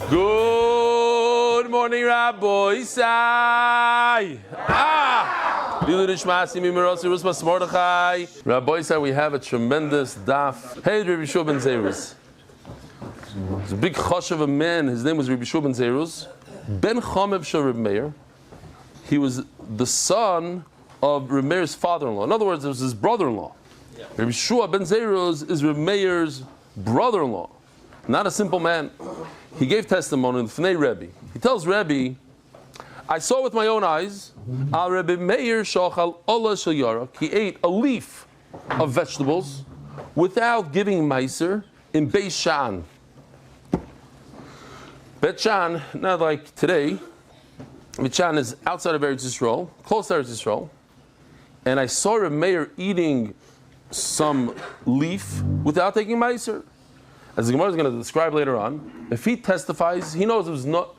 Good morning, Rabbi Isai. Rabbi Isai, we have a tremendous daf. Hey, Rabbi Shua ben Zerus. There's a big chosh of a man. His name was Rabbi Shua ben Zerus. Ben Chomev Shel Reb Meir. He was the son of Reb Meir's father-in-law. In other words, it was his brother-in-law. Yeah. Rabbi Shua ben Zerus is Reb Meir's brother-in-law. Not a simple man. He gave testimony in Fnei Rebbe. He tells Rebbe, I saw with my own eyes, Al Rebbe Meir shochal ola shel yarak. He ate a leaf of vegetables without giving meiser in Beis Shan. Beit Shan, not like today. Beit Shan is outside of Eretz Yisrael, close to Eretz Yisrael. And I saw Rebbe Meir eating some leaf without taking meiser. As the Gemara is going to describe later on, if he testifies, he knows it was not.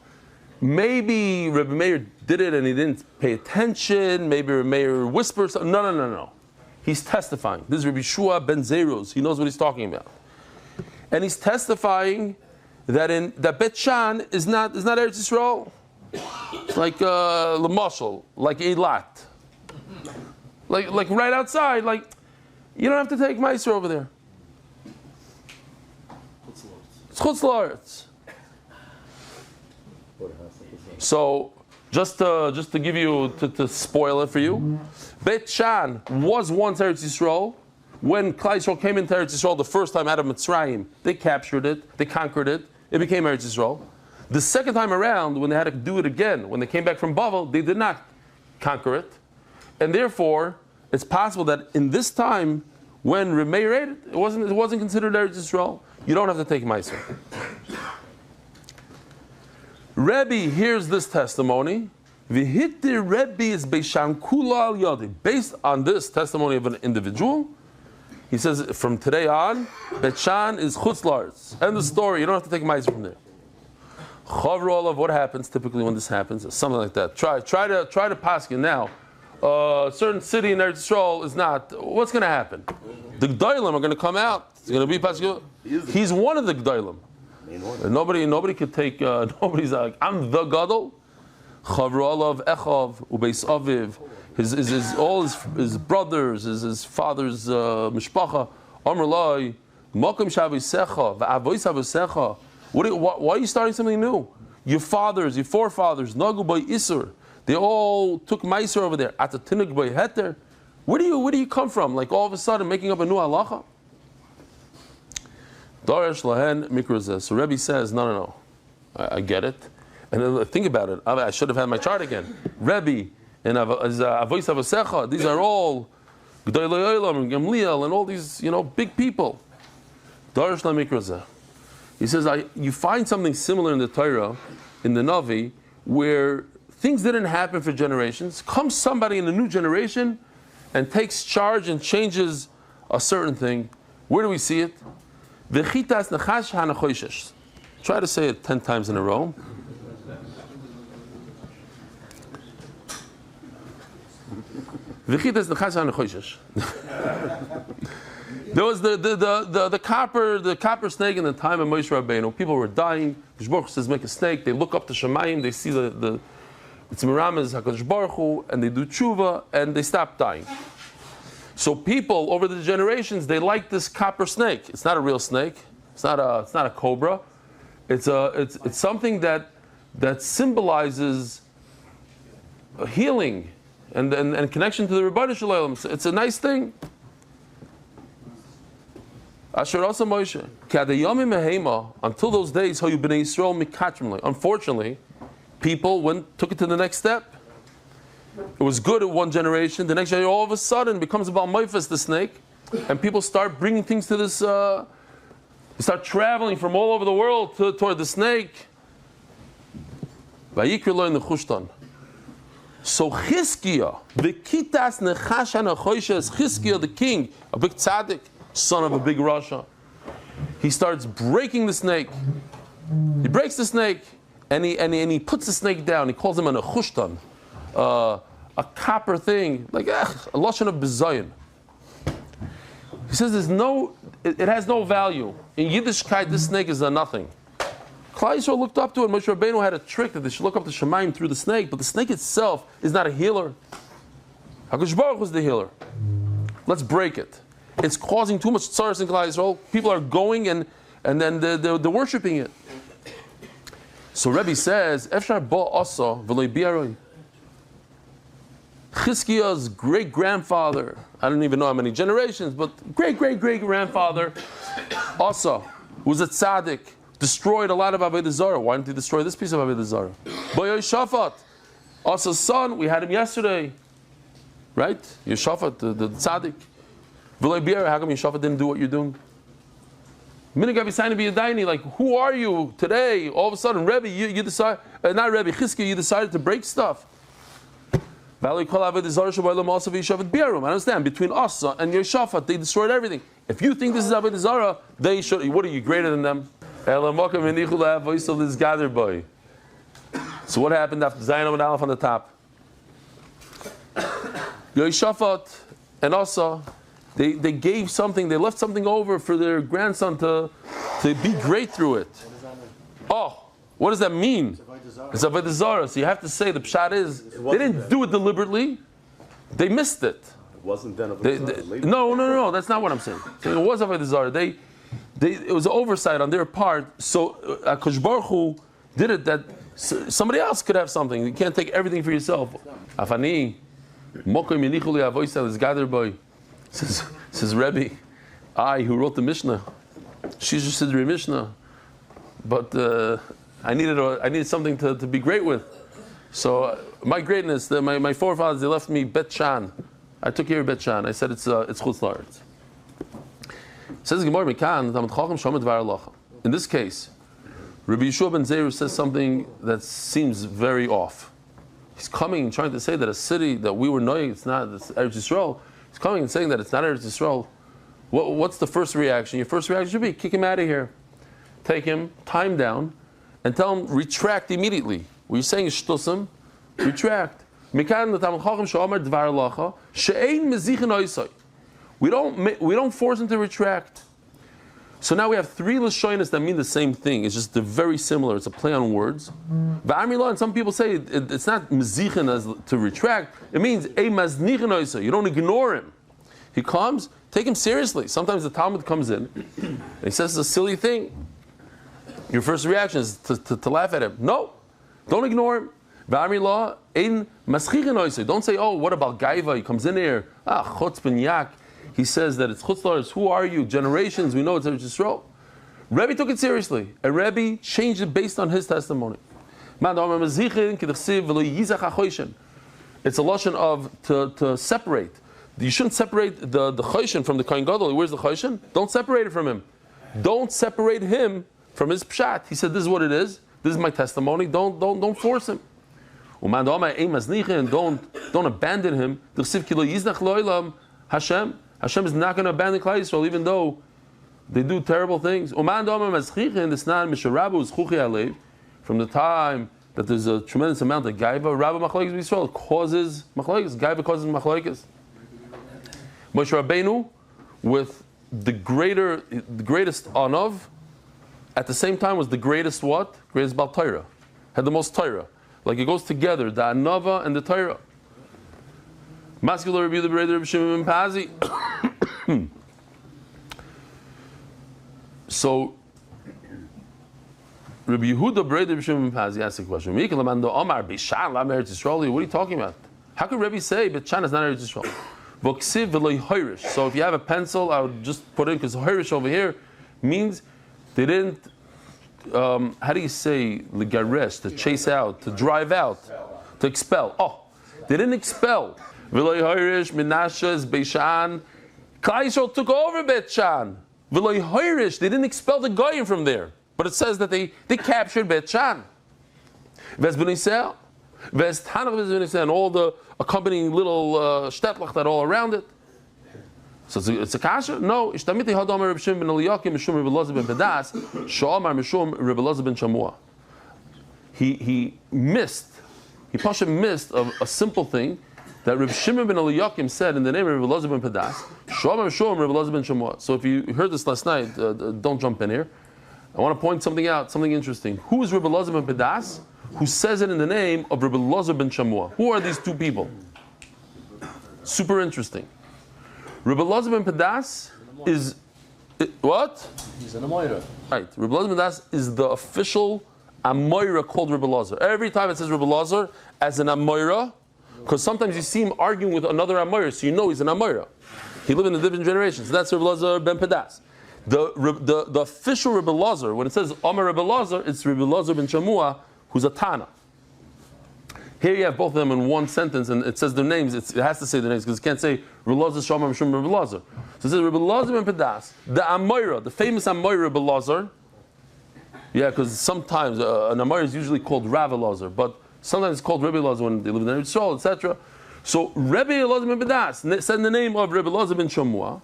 Maybe Rebbe Meir did it and he didn't pay attention. Maybe Rebbe Meir whispered something. No. He's testifying. This is Rabbi Shua ben Zerus. He knows what he's talking about, and he's testifying that Bet Shan is not Eretz Yisrael, like Lamashal, like Eilat, like right outside. Like you don't have to take Meiser over there. It's Chutz La'aretz. So, just to give you, to spoil it for you, Bet Shan was once Eretz Yisrael. When Klal Yisrael came into Eretz Yisrael the first time out of Mitzrayim, they captured it, they conquered it, it became Eretz Yisrael. The second time around, when they had to do it again, when they came back from Bavel, they did not conquer it. And therefore, it's possible that in this time, when Reb Meir ate it, it wasn't considered Eretz Yisrael. You don't have to take Meiser. Rebbe hears this testimony. V'hitir Rebbe is Beishan Kula al Yadi. Based on this testimony of an individual, he says from today on, Bet Shan is Chutz La'aretz. End the story. You don't have to take Meiser from there. Chavrol of what happens typically when this happens, something like that. Try to paskin now. A certain city in Eretz Yisrael is not. What's going to happen? The G'daylim are going to come out. It's going to be paskin. He's one of the G'daylim. Nobody could take. Nobody's like I'm the Gadol. Chavrol of Echav Ubeis Aviv. All his brothers, his father's mishpacha. Amar Lai Makom Shavisecha VaAvois Avisecha. Why are you starting something new? Your fathers, your forefathers, Nagu by Isur, they all took Meiser over there. Atatinuk by Heter. Where do you come from? Like all of a sudden making up a new halacha? Darash Lahen Mikrazeh. So Rebbe says, no. I get it. And then think about it. I should have had my chart again. Rebbe and Avois Avasecha, these are all G'dayei Olam and Gamliel and all these, big people. Darash Lahen Mikrazeh. He says, you find something similar in the Torah, in the Navi, where things didn't happen for generations. Comes somebody in the new generation and takes charge and changes a certain thing. Where do we see it? V'chitas nechash hanachoishesh. Try to say it 10 times in a row. V'chitas nechash hanachoishesh. There was the copper snake in the time of Moshe Rabbeinu. People were dying. Hakadosh Baruch Hu says, make a snake. They look up to Shemayim. They see it's Miramez Hakadosh Baruch Hu, and they do tshuva, and they stop dying. So people over the generations, they like this copper snake. It's not a real snake. It's not a cobra. It's something that symbolizes healing and connection to the Rebbeinu Shalom. It's a nice thing. Asher Asa Moshe, Yomi Mehema, until those days, how you b'nei Yisrael mikatrimli. Unfortunately, people took it to the next step. It was good at one generation. The next year, all of a sudden, becomes about Moifas, the snake, and people start bringing things to this. They start traveling from all over the world toward the snake. Vayikra lo in the Chushtan. So Chizkiah, the Kitas Nechash HaNachoishes, Chizkiah the king, a big tzaddik, son of a big Rasha. He starts breaking the snake. He breaks the snake, and he puts the snake down. He calls him an Nechushtan, a copper thing, like a lashon of bizayin. He says it has no value. In Yiddishkeit, this snake is a nothing. Klal Yisrael looked up to it. Moshe Rabbeinu had a trick that they should look up to Shemaim through the snake, but the snake itself is not a healer. HaKadosh Baruch Hu is the healer. Let's break it. It's causing too much tzaras in Klal Yisrael. People are going and then they're worshiping it. So Rebbe says, Efshar ba asa v'lo bi'aroi. Chizkiya's great-grandfather, I don't even know how many generations, but great-great-great-grandfather, Asa, who was a tzaddik, destroyed a lot of Avodah Zarah. Why didn't he destroy this piece of Avodah Zarah? Boy Yoshafat, Asa's son, we had him yesterday, right? Yoshafat, the tzaddik. V'lo bi'aroi, how come Yoshafat didn't do what you're doing? Minagav Yisayna b'Yadayni, like, who are you today? All of a sudden, Rebbe, you decide, not Rebbe, Chizkiya, you decided to break stuff. I understand. Between Asa and Yoshafat, they destroyed everything. If you think this is Avodah Zarah, they should. What are you, greater than them? So what happened after Zayin and Aleph on the top? Yoshafat and Asa, they gave something. They left something over for their grandson to be great through it. Oh, what does that mean? It's Avodah Zarah. So you have to say the pshat is they didn't do it deliberately. They missed it. It wasn't done Avodah Zarah. No. That's not what I'm saying. So it was Avodah Zarah. It was an oversight on their part. So HaKadosh Baruch Hu did it that somebody else could have something. You can't take everything for yourself. Afani, mokoy minichu li avoisel is gathered by. Says Rebbe, I who wrote the Mishnah, she's just Sidri Mishnah, but I needed something to be great with. So my greatness, my forefathers, they left me Bet Shan. I took care of Bet Shan. I said it's Chutz La'aretz. Says Gemara Mikan, in this case, Rabbi Yeshua ben Zeir says something that seems very off. He's coming and trying to say that a city that we were knowing it's Eretz Yisrael. He's coming and saying that it's not Eretz Yisrael. What's the first reaction? Your first reaction should be kick him out of here, take him, tie him down, and tell him retract immediately. What you're saying is shtusim, retract. We don't force him to retract. So now we have three lashonis that mean the same thing. It's just they're very similar. It's a play on words. And some people say it's not mezichin as to retract. It means a maznichin oisay. You don't ignore him. He comes, take him seriously. Sometimes the Talmud comes in and he says it's a silly thing. Your first reaction is to laugh at him. No, don't ignore him. Don't say, oh, what about Gaiva? He comes in here, chutz ben yak. He says that it's chutz la'aretz. Who are you? Generations, we know it's Eretz Yisrael. Rebbe took it seriously. And Rebbe changed it based on his testimony. It's a lashon of to separate. You shouldn't separate the choshen from the Kohen Gadol. Where's the choshen? Don't separate it from him. Don't separate him from his pshat. He said, this is what it is. This is my testimony. Don't force him. And don't abandon him. Hashem is not going to abandon Klal Yisrael even though they do terrible things. From the time that there's a tremendous amount of Gaiva, Rabba Machlokes Yisrael causes Machlokes. Gaiva causes Machlokes. Moshe Rabbeinu, with the greatest Anav, at the same time was the greatest what? Greatest Baal Torah. Had the most Torah. Like it goes together, the Anava and the Torah. Masculine review the Breder of Shimon Pazi. So Rabbi Yehuda Breder of Shimon Pazi asked a question. What are you talking about? How can Rebbe say B'Shan is not Eretz Yisrael? So if you have a pencil, I would just put in, because Hoirish over here means they didn't, how do you say, legaresh, to chase out, to drive out, to expel. Oh, they didn't expel. V'loi Hoirish, Menashe, Beishan. Klal Yisrael took over Bet Shan. V'loi Hoirish, they didn't expel the Goyim from there. But it says that they captured Bet Shan. V'ez B'nisel, V'ez Tanach V'ez B'nisel, and all the accompanying little shtetlach that all around it. So it's a kasha? No. Ishtamiti hadamar Reb Shimon ben Eliyakim mishum Reb Elazar ben Bedas sha'amar mishum Reb Elazar ben Shamua. He missed a simple thing, that Reb Shimon ben Eliyakim said in the name of Reb Elazar ben Padas, Shom Shom Reb Elazar ben Shemua. So if you heard this last night, don't jump in here. I want to point something out, something interesting. Who is Reb Elazar ben Padas? Who says it in the name of Reb Elazar ben Shemua? Who are these two people? Super interesting. Reb Elazar ben Padas is what? He's an Amoira. Right. Reb Elazar ben Padas is the official Amoira called Reb Elazar. Every time it says Reb Elazar as an Amoira, because sometimes you see him arguing with another Amoira, so you know he's an Amoira. He lived in a different generation. So that's Reb Elazar ben Padas. The official Reb Elazar, when it says Amar Reb Elazar, it's Reb Elazar ben Shemua, who's a Tana. Here you have both of them in one sentence, and it says their names. It has to say their names because it can't say Reb Elazar Shamar Mishum Reb Elazar. So it says Reb Elazar ben Padas, the Amoira, the famous Amoira Reb Elazar. Yeah, because sometimes an Amoira is usually called Rav Elazar, but sometimes it's called Rebbe Elazar when they live in Israel, etc. So Rebbe Elazar ben Padas said in the name of Rebbe Elazar ben Shemua,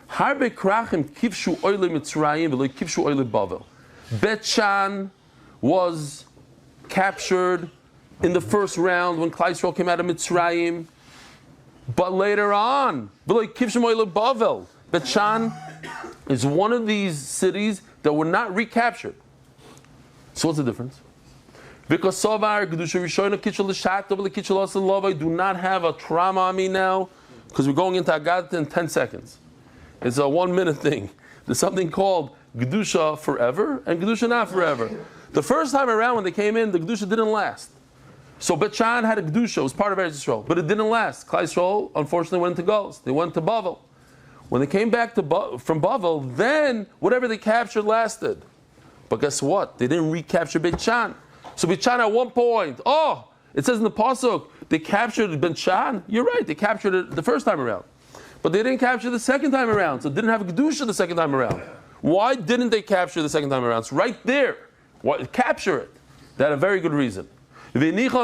Harbe krachim kivshu oile Mitzrayim v'lo kivshu oile Bavel. Bet Shan was captured in the first round when Klal Yisrael came out of Mitzrayim, but later on, v'lo kivshu oile Bavel. Bet Shan is one of these cities that were not recaptured. So what's the difference? Because Sovar, Gedusha Rishona, Kitchel L'Shat, Kitchel Asal Love, do not have a trauma on me now, because we're going into Agadta in 10 seconds. It's a 1 minute thing. There's something called Gedusha forever and Gedusha not forever. The first time around when they came in, the Gedusha didn't last. So Bet Shan had a Gedusha, it was part of Eretz Yisrael, but it didn't last. Klal Yisrael, unfortunately, went into Gauls. They went to Bavel. When they came back from Bavel, then whatever they captured lasted. But guess what? They didn't recapture Bet Shan. So Bet Shan at one point, it says in the Pasuk, they captured Bet Shan. You're right, they captured it the first time around. But they didn't capture the second time around, so it didn't have a Kedusha the second time around. Why didn't they capture the second time around? It's right there. Why, capture it. They had a very good reason. They needed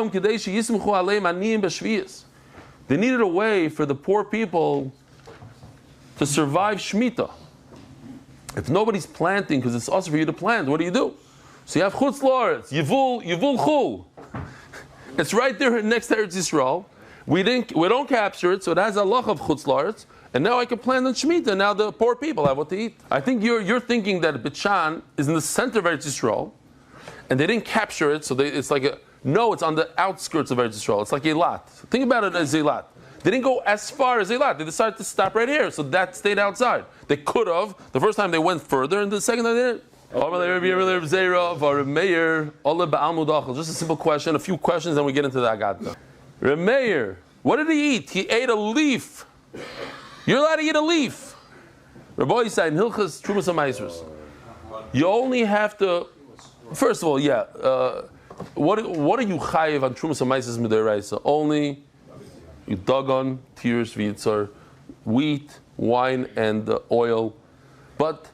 a way for the poor people to survive Shemitah. If nobody's planting, because it's also for you to plant, what do? So you have Chutz La'aretz, Yivul Chul. It's right there next to Eretz Yisrael. We don't capture it, so it has a loch of Chutz La'aretz, and now I can plant on Shemitah, and now the poor people have what to eat. I think you're thinking that Bet Shan is in the center of Eretz Yisrael, and they didn't capture it, so it's like it's on the outskirts of Eretz Yisrael. It's like Eilat. Think about it as Eilat. They didn't go as far as Eilat. They decided to stop right here, so that stayed outside. They could have. The first time they went further, and the second time they didn't. Just a simple question, a few questions, then we get into the Agadta. Reb Meir, what did he eat? He ate a leaf. You're allowed to eat a leaf. Rabbi said in Hilchas Trumas HaMaasros, you only have to. First of all, what are you chayiv on Trumas HaMaasros Midiraisa? Only you dagon, tears, v'yitzar, wheat, wine, and oil. But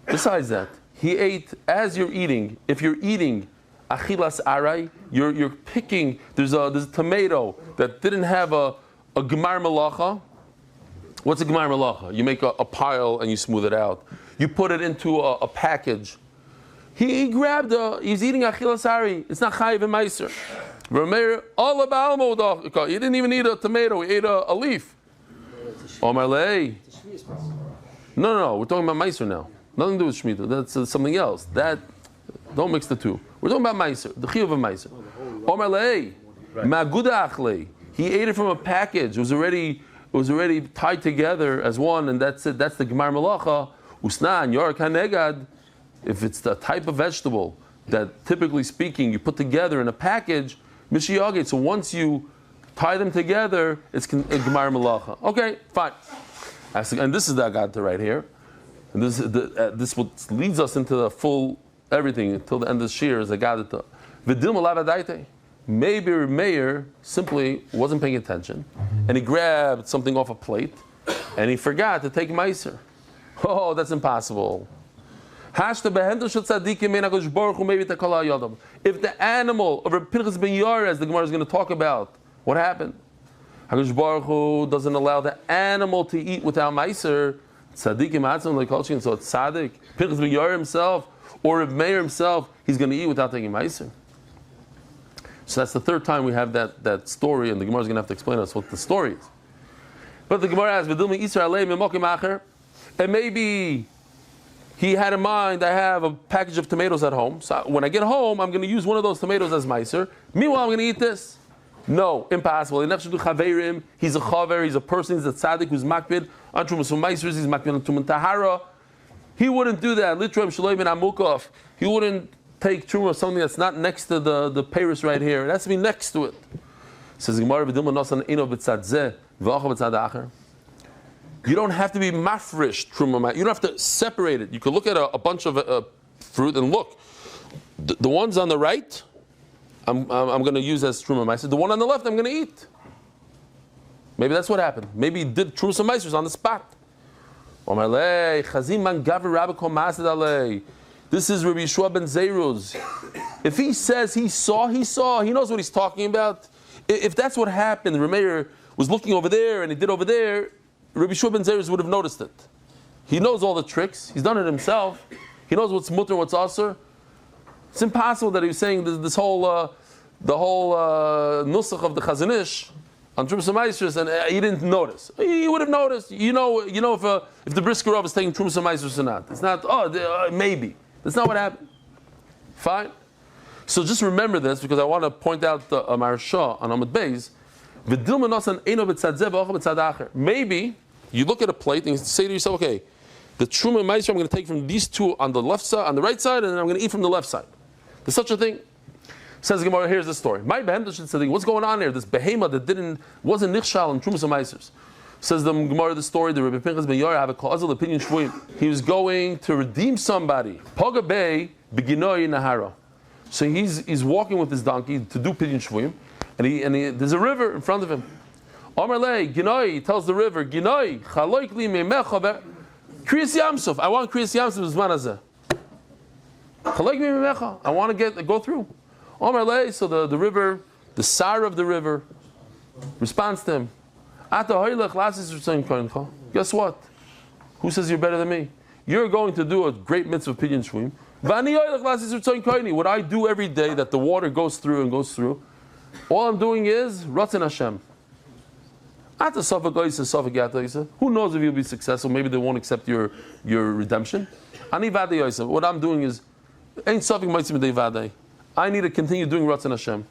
besides that, he ate as you're eating. If you're eating achilas aray, you're picking. There's a tomato that didn't have a gemar malacha. What's a gemar malacha? You make a pile and you smooth it out. You put it into a package. He grabbed he's eating achilas aray. It's not chayiv and meiser. He didn't even eat a tomato. He ate a leaf. Omar lei. No. We're talking about meiser now. Nothing to do with Shemitah. That's something else. Don't mix the two. We're talking about meiser, the chiyuv of meiser. Omar lei, ma'aguda achlei. He ate it from a package. It was already tied together as one, and that's it. That's the gemar malacha. Usnan yorak hanegad. If it's the type of vegetable that, typically speaking, you put together in a package, mishiyagit. So once you tie them together, it's gemar malacha. Okay, fine. And this is the Agadta right here. And this leads us into the full everything until the end of the Shir is Agadta. V'dilma lavadaite. Maybe Meir simply wasn't paying attention, and he grabbed something off a plate, and he forgot to take meiser. Oh, that's impossible. If the animal of Reb Pinchas ben Yair, as the Gemara is going to talk about, what happened? HaKadosh Baruch Hu doesn't allow the animal to eat without meiser. Tzadikim atzim lekolshin, so it's tzaddik. Pinchas ben Yair himself, or Reb Meir himself, he's going to eat without taking meiser. So that's the third time we have that story, and the Gemara is going to have to explain to us what the story is. But the Gemara asks, and maybe he had in mind, I have a package of tomatoes at home. So when I get home, I'm going to use one of those tomatoes as meiser. Meanwhile, I'm going to eat this. No, impossible. He's a chaver, he's a person, he's a tzaddik who's makbid on trumas meisers, he's makbid on tumen tahara. He wouldn't do that. He wouldn't take truma of something that's not next to the peiros right here. It has to be next to it. Says Gemara, you don't have to be mafresh truma. You don't have to separate it. You could look at a bunch of fruit and look. The ones on the right, I'm going to use as truma meiser. The one on the left, I'm going to eat. Maybe that's what happened. Maybe he did truma meisers on the spot. This is Rabbi Yeshua ben Zeruz. If he says he saw, he knows what he's talking about. If that's what happened, Rameir was looking over there and he did over there, Rabbi Yeshua ben Zeruz would have noticed it. He knows all the tricks. He's done it himself. He knows what's mutter, what's asur. It's impossible that he was saying this whole nusach of the Chazon Ish on Trumas Meisers, and he didn't notice. He would have noticed. You know if the brisker of is taking Trumas Meisers or not. It's not. Maybe. That's not what happened. Fine. So just remember this, because I want to point out the Maharsha on Amud Beis. Maybe you look at a plate and you say to yourself, okay, the Truma Meiser I'm going to take from these two on the left side, on the right side, and then I'm going to eat from the left side. There's such a thing. Says Gemara, here's the story. My behem should say, what's going on here? This behema that wasn't nichshal in Trumas Meisers. Says the Gemara, the story, the Rebbe Pinchas ben Yair have a causal opinion shvuim. He was going to redeem somebody. Paga Bey beginoi nahara. So he's walking with his donkey to do pidyon shvuim, and there's a river in front of him. Amar lei ginoi, he tells the river, ginoi chaloik li memecha kriyas yamsuf. I want kriyas yamsuf zman hazeh. Chaloik li memecha. I want to go through. Amar lei. So the river, the sire of the river, responds to him. Guess what? Who says you're better than me? You're going to do a great mitzvah pidyon shvuim. What I do every day that the water goes through and goes through, all I'm doing is Ratzon Hashem. Who knows if you'll be successful? Maybe they won't accept your redemption. What I'm doing is I need to continue doing Ratzon Hashem.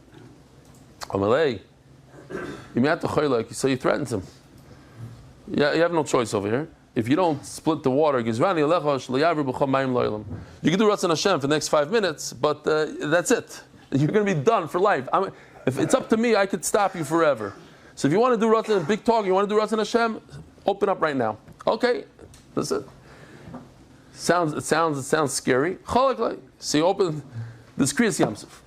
So he threatens him. Yeah, you have no choice over here. If you don't split the water, you can do Ratzon Hashem for the next 5 minutes, but that's it. You're going to be done for life. If it's up to me, I could stop you forever. So if you want to do Ratzon, big talk, you want to do Ratzon Hashem, open up right now. Okay, that's it. It sounds scary. So you open this Kriyas Yamsuf.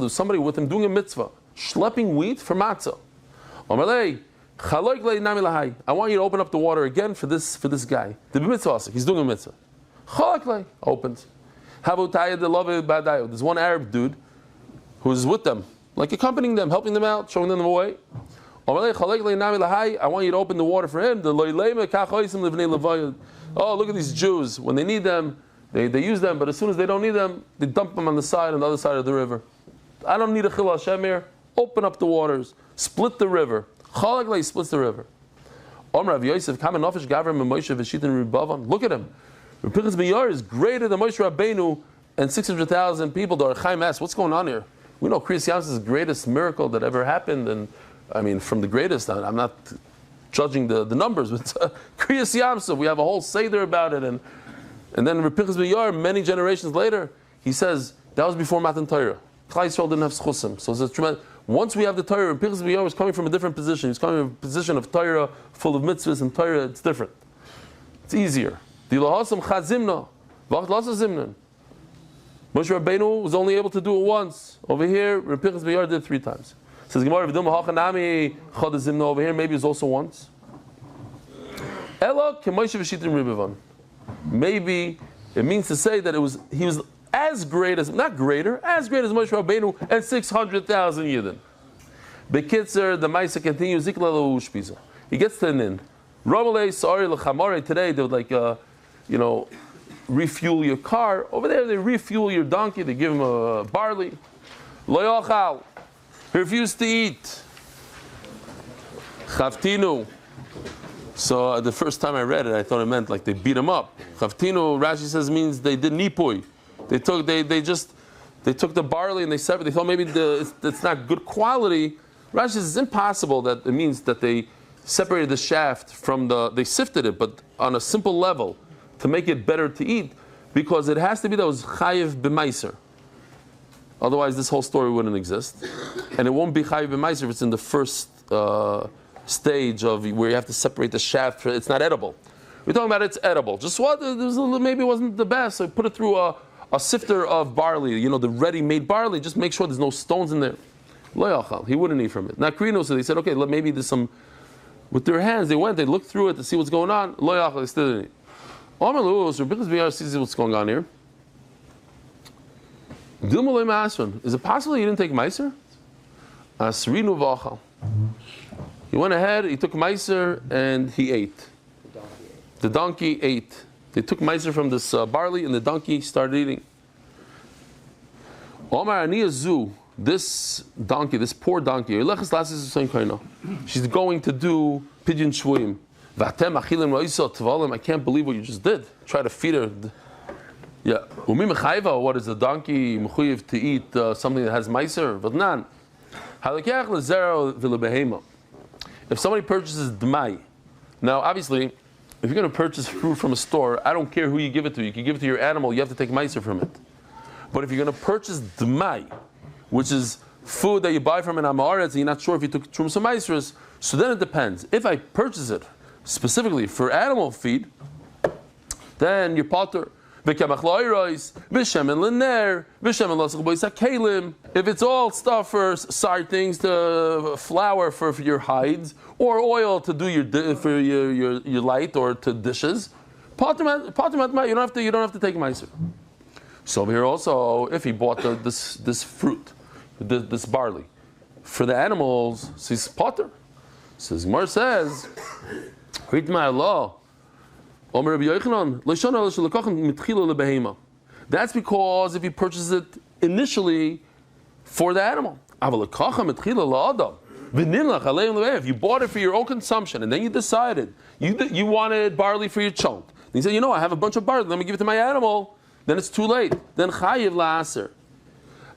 Somebody with him doing a mitzvah, schlepping wheat for matzah. I want you to open up the water again for this guy. The mitzvah, he's doing a mitzvah. Opens. There's one Arab dude who's with them, like accompanying them, helping them out, showing them the way. I want you to open the water for him. Oh, look at these Jews. When they need them, they use them, but as soon as they don't need them, they dump them on the other side of the river. I don't need a chil Hashem here. Open up the waters. Split the river. Chalak splits the river. Look at him. Rabbi Pinchas ben Yair is greater than Moshe Rabbeinu and 600,000 people. The Archaim asks, what's going on here? We know Kriyas Yamsuf is the greatest miracle that ever happened, and I mean, from the greatest, I'm not judging the numbers, but Kriyas Yamsuf, we have a whole seder about it, and then Rabbi Pinchas ben Yair, many generations later, he says, that was before Matan Torah. Klal Yisrael didn't have schusim. So it's a tremendous. Once we have the Torah, Rabbi Pinchas ben Yair was coming from a different position. He was coming from a position of Torah, full of mitzvahs, and Torah, it's different. It's easier. Moshe Rabbeinu was only able to do it once. Over here, Rabbi Pinchas ben Yair did it 3 times. Says Gemara, over here, maybe it's also once. Maybe it means to say that he was as great as, not greater, as great as Moshe Rabbeinu and 600,000 Yidden. Bekitzer, the Maisa continues, he gets to the Nin. Today, they would refuel your car. Over there, they refuel your donkey. They give him a barley. Lo yochal. He refused to eat. Chavtinu. So the first time I read it, I thought it meant like they beat him up. Chavtinu, Rashi says, means they did nipui. They took the barley and they separated. They thought maybe it's not good quality. Rashi says it's impossible that it means that they separated the shaft from they sifted it, but on a simple level to make it better to eat, because it has to be that was chayiv b'maiser. Otherwise, this whole story wouldn't exist, and it won't be chayiv b'maiser if it's in the first stage of where you have to separate the shaft. It's not edible. We're talking about it's edible. Just what maybe it wasn't the best, so put it through a sifter of barley, the ready-made barley. Just make sure there's no stones in there. Lo yachal. He wouldn't eat from it. Nakrino, so they said, okay, maybe there's some. With their hands, they looked through it to see what's going on. Lo yachal, they still didn't eat. Rabbi Chizkiyahu sees what's going on here. Is it possible he didn't take meiser? Asrinu v'achal. He went ahead, he took meiser, and he ate. The donkey ate. They took meiser from this barley, and the donkey started eating. Omar aniyazu. This donkey, this poor donkey, she's going to do pidyon shvuyim. I can't believe what you just did. Try to feed her. Yeah. What is the donkey mechuyev to eat something that has meiser? V'tnan. If somebody purchases dmai, now obviously, if you're going to purchase fruit from a store, I don't care who you give it to. You can give it to your animal. You have to take meiser from it. But if you're going to purchase dmai, which is food that you buy from an amaretz, and you're not sure if you took trumsa maisrus, so then it depends. If I purchase it specifically for animal feed, then you're potter. If it's all stuff for side things, to flour for your hides, or oil to do your light or to dishes, potter you don't have to take meiser. So over here also, if he bought this fruit, this barley, for the animals, so he's potter. So Gemara says, that's because if he purchases it initially for the animal. If you bought it for your own consumption and then you decided you wanted barley for your chont, and you said, I have a bunch of barley, let me give it to my animal, then it's too late. Then chayiv la'aser.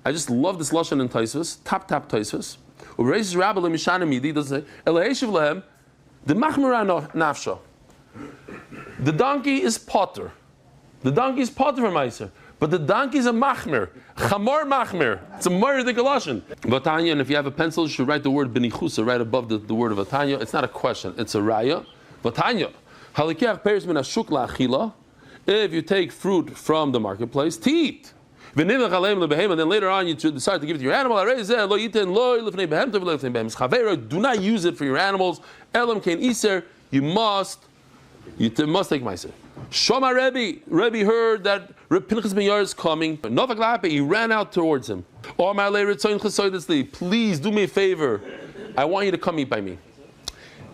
I just love this lashon in Tosfos, tap Tosfos. U'reish rabbi le'mishana midi doesn't say elaheshiv lehem the machmira nafsha. The donkey is potter. The donkey is potter for meiser, but the donkey is a machmir, chamor machmir. It's a murder lashon. Vatanya, and if you have a pencil, you should write the word benichusa right above the word of Vatanya. It's not a question; it's a raya. Vatanya, halikach peres min ashuk la'achila. If you take fruit from the marketplace, to eat. And then later on you decide to give it to your animal. Do not use it for your animals. You must take meiser. Shoma Rebbe heard that Pinchas ben Yair is coming. He ran out towards him. Please do me a favor. I want you to come eat by me.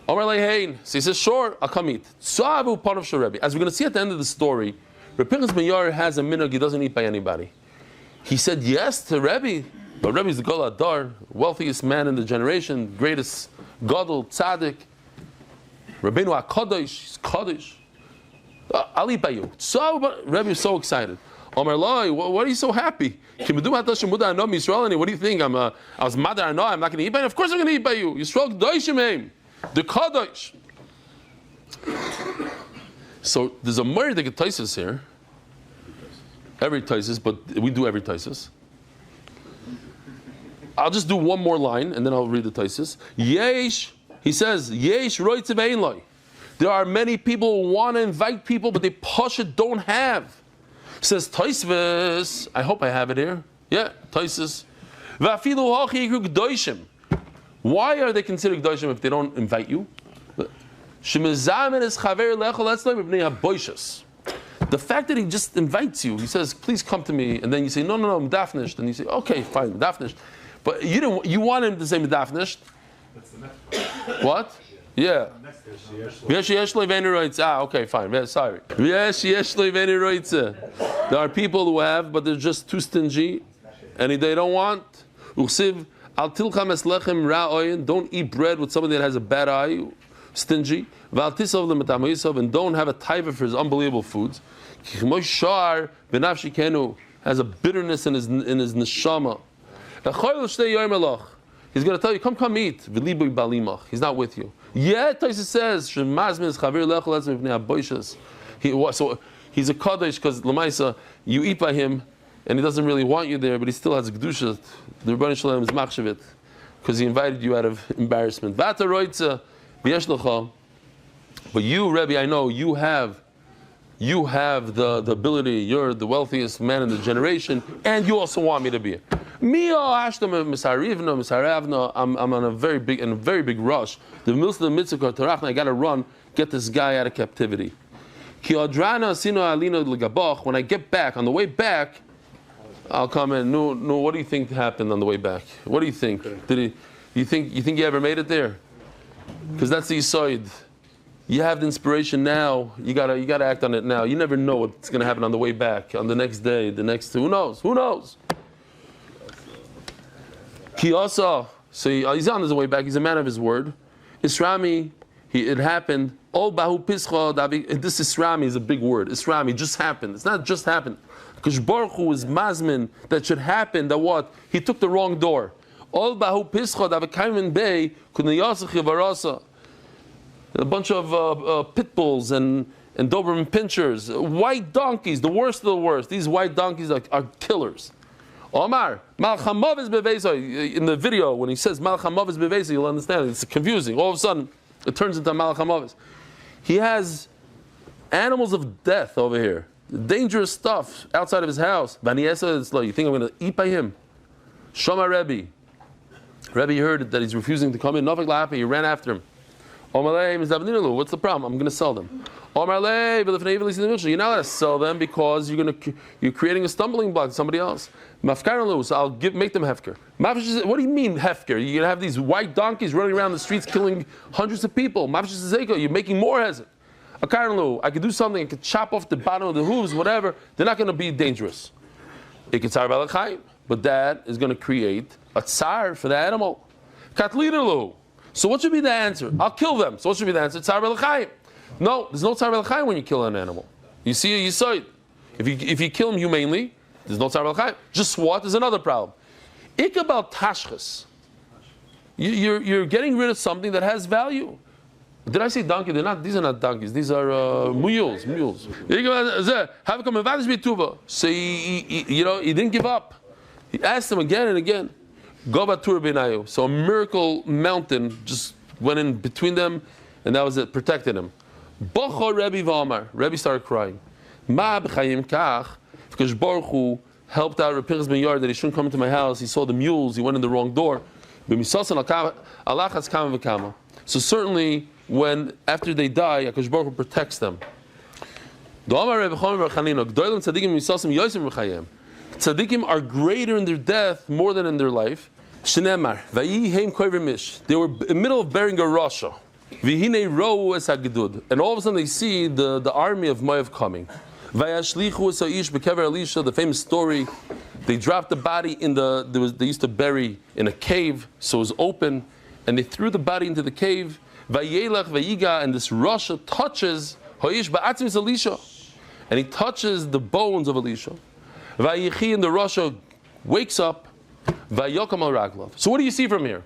So he says, sure, I'll come eat. As we're going to see at the end of the story, Pinchas ben Yair has a minhag, he doesn't eat by anybody. He said yes to Rebbe, but Rebbe is the Gadol Adar, wealthiest man in the generation, greatest Gadol, Tzaddik. Rabbeinu HaKadosh, he's Kadosh. I'll eat by you. So Rebbe is so excited. Omar Loi, what are you so happy? What do you think? I was Madar Ano, I'm not going to eat by you? Of course I'm going to eat by you. Yisrael G'doshim, the Kadosh. So there's a murder that Tosfos here. Every Tosfos, but we do every Tosfos. I'll just do one more line and then I'll read the Tosfos. Yesh, he says, Yesh roitzev ein loi. There are many people who want to invite people, but they pasha don't have. He says Tosfos. I hope I have it here. Yeah, Tosfos. V'afilu hachi yikru g'doshim. Why are they considered g'doshim if they don't invite you? Shemezamen es chaver lechol etzloi b'bnei haboishas. The fact that he just invites you, he says, please come to me, and then you say, no, I'm dafnished, and you say, okay, fine, I'm dafnished. But you want him to say dafnished. That's the next part. What? Yeah. Okay, fine. Sorry. There are people who have, but they're just too stingy, and they don't want. Don't eat bread with somebody that has a bad eye, stingy. And don't have a taiva for his unbelievable foods. Has a bitterness in his neshama. He's going to tell you, come eat. He's not with you. Yet, Taisa says, so he's a kaddish because Lamaisa, you eat by him, and he doesn't really want you there, but he still has a kedusha. The Rebbeinu Shalom is machshavit because he invited you out of embarrassment. But you, Rebbe, I know you have the ability. You're the wealthiest man in the generation, and you also want me to be. I'm on a very big rush. The mitzvah tarachna, I got to run, get this guy out of captivity. When I get back, on the way back, I'll come in. No, what do you think happened on the way back? What do you think? You think you ever made it there? Because that's the yisoid. You have the inspiration now. You gotta act on it now. You never know what's going to happen on the way back, on the next day, the next. Who knows? Kiyasa. So he's on his way back. He's a man of his word. Isrami. It happened. All bahu pischa. This Isrami is a big word. Isrami just happened. It's not just happened. Because Baruch Hu is mazmin that should happen. That what? He took the wrong door. All bahu pischa. Davakaymin bay kuniyasa chivarasa. A bunch of pit bulls and Doberman pinchers, white donkeys, the worst of the worst. These white donkeys are killers. Omar, Malchamav is bevesa. In the video, when he says Malchamav is bevesa, you'll understand. It's confusing. All of a sudden, it turns into Malchamav. He has animals of death over here, dangerous stuff outside of his house. You think I'm going to eat by him? Shama Rebbe. Rebbe heard that he's refusing to come in. Novak Lapi, he ran after him. What's the problem? I'm going to sell them. You're not allowed to sell them because you're creating a stumbling block to somebody else. So I'll make them hefker. What do you mean hefker? You're going to have these white donkeys running around the streets killing hundreds of people. You're making more hezek. I could do something. I could chop off the bottom of the hooves, whatever. They're not going to be dangerous. But that is going to create a tsar for the animal. So what should be the answer? I'll kill them. So what should be the answer? Tsar b'l'chaim. No, there's no tsar b'l'chaim when you kill an animal. You see a yisoid. If you kill him humanely, there's no tsar b'l'chaim. Just what is another problem. Ikabal tashchas. You're getting rid of something that has value. Did I say donkey? These are not donkeys. These are mules. So he didn't give up. He asked him again and again. So a miracle mountain just went in between them, and that was it, protected him. Rebbe started crying. Because Baruch Hu helped out Reb Pinchas ben Yair that he shouldn't come into my house. He saw the mules, he went in the wrong door. So certainly, when after they die, Akash Baruch Hu protects them. Tzaddikim are greater in their death more than in their life. They were in the middle of burying a rasha. And all of a sudden they see the army of Moav coming. The famous story, they dropped the body they used to bury in a cave, so it was open, and they threw the body into the cave. And this rasha touches Elisha, and he touches the bones of Elisha. And the rasha wakes up. So what do you see from here?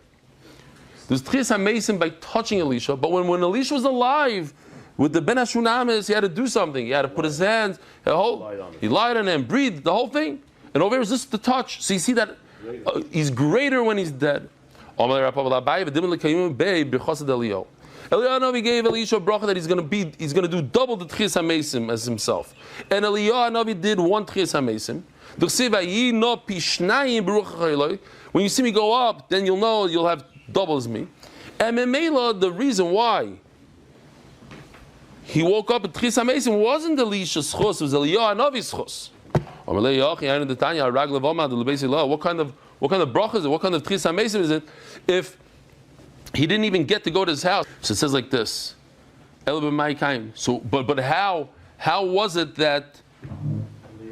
There's Tchias HaMesim by touching Elisha, but when Elisha was alive, with the Ben Hashunamis, he had to do something. He had to put his hands, he lied on him, breathed, the whole thing. And over here is just the touch. So you see that he's greater when he's dead. Eliyahu gave Elisha a bracha that he's going to do double the Tchias HaMesim as himself. And Eliyahu did one Tchias HaMesim. When you see me go up, then you'll know you'll have double as me. And Memela, the reason why he woke up at Tchias HaMesim wasn't Elisha's chus, it was Eliyahu Hanavi's chus. What kind of bracha is it? What kind of Tchias HaMesim is it? he didn't even get to go to his house. So it says like this. So, but how was it that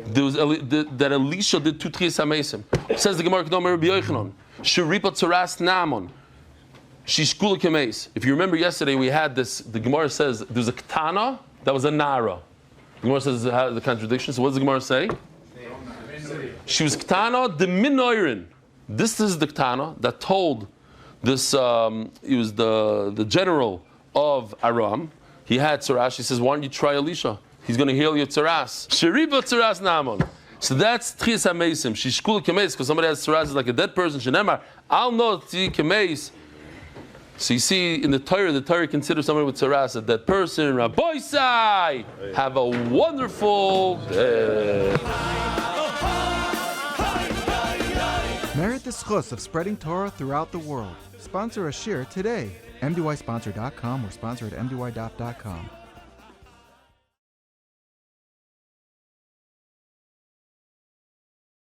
there was that Elisha did 2 Tchias HaMeisim? Says the Gemara, Kedom Rabbi Yochanan, Sheripa Tzaras Naaman, Shishkula Kemeis. If you remember yesterday, we had this. The Gemara says there's a Ketana that was a Nara. The Gemara says the contradiction. So what does the Gemara say? She was Ketana the Minoirin. This is the Ketana that told this. He was the general of Aram. He had Tzaras. He says, "Why don't you try Elisha? He's going to heal your Tzaras." Sheriba Tzaras Naaman. So that's Tchias HaMeisim. Shishkula Kemeis, because somebody has Tzaras is like a dead person. Shenemar Al No Tzi Kemeis. So you see in the Torah considers somebody with Tzaras a dead person. Rabbi Sai, have a wonderful day. Merit the schus of spreading Torah throughout the world. Sponsor a shir today. MDYsponsor.com or sponsor at MDY.com.